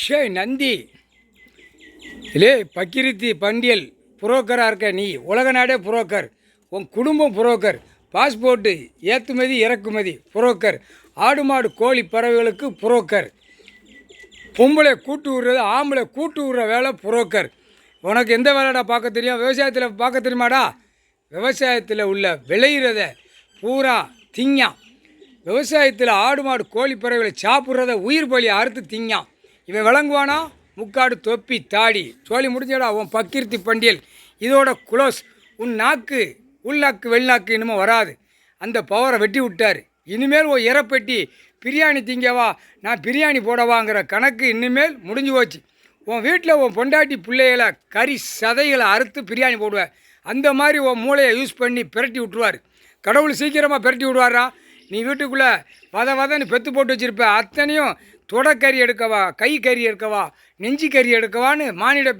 ஷே நந்தி, இலே பக்கிரித்தி பண்டியல் புரோக்கராக இருக்க நீ. உலக நாடே புரோக்கர், உன் குடும்பம் புரோக்கர், பாஸ்போர்ட்டு ஏற்றுமதி இறக்குமதி புரோக்கர், ஆடு மாடு கோழி பறவைகளுக்கு புரோக்கர், பொம்பளை கூட்டு விடுறது ஆம்பளை கூட்டு விடுற வேலை புரோக்கர். உனக்கு எந்த வேலைடா பார்க்க தெரியும்? விவசாயத்தில் பார்க்க தெரியுமாடா? விவசாயத்தில் உள்ள விளையிறத பூரா திங்கான். விவசாயத்தில் ஆடு மாடு கோழி பறவைகளை சாப்பிட்றத உயிர் பலி அறுத்து திங்கான். இவன் விளங்குவானா? முக்காடு தொப்பி தாடி சோழி முடிஞ்சடா உன் பக்கிருத்தி பண்டியல். இதோட குளோஸ். உன் நாக்கு உள்நாக்கு வெளிநாக்கு இனிமேல் வராது. அந்த பவரை வெட்டி விட்டார். இனிமேல் ஓ இறப்பெட்டி பிரியாணி திங்கவா நான் பிரியாணி போடவாங்கிற கணக்கு இனிமேல் முடிஞ்சு போச்சு. உன் வீட்டில் உன் பொண்டாட்டி பிள்ளைகளை கறி சதைகளை அறுத்து பிரியாணி போடுவேன். அந்த மாதிரி உன் மூளையை யூஸ் பண்ணி பிரட்டி விட்ருவார். கடவுள் சீக்கிரமாக பிரட்டி விடுவாரா? நீ வீட்டுக்குள்ளே வதன்னு பெத்து போட்டு வச்சுருப்ப. அத்தனையும் தொடக்கறி எடுக்கவா, கை கறி எடுக்கவா, நெஞ்சு கறி எடுக்கவான்னு மானிட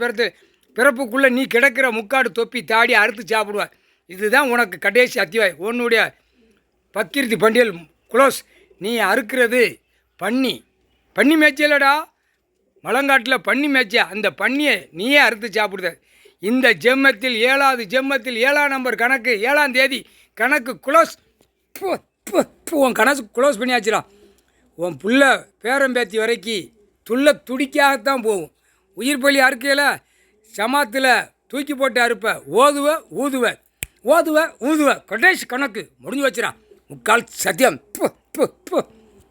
பிறப்புக்குள்ளே நீ கிடக்கிற முக்காடு தொப்பி தாடி அறுத்து சாப்பிடுவார். இதுதான் உனக்கு கடைசி அத்தியாயம். உன்னுடைய பக்கிருத்தி பண்டியல் குளோஸ். நீ அறுக்கிறது பன்னி மேய்ச்சலடா. மலங்காட்டில் பன்னி மேய்ச்ச அந்த பன்னியை நீயே அறுத்து சாப்பிடுத. இந்த ஜென்மத்தில் 7வது ஜென்மத்தில் 7ஆம் நம்பர் கணக்கு 7ஆம் தேதி கணக்கு குளோஸ். உன் கணக்கு குளோஸ் பண்ணியாச்சுடா. உன் புள்ள பேரம்பேத்தி வரைக்கும் துடிக்காகத்தான் போகும். உயிர் பலி அறுக்கையில் சமாத்தில் தூக்கி போட்டு அறுப்ப. ஊதுவ கடைசி கணக்கு முடிஞ்சு வச்சுறான். முக்கால் சத்தியம்.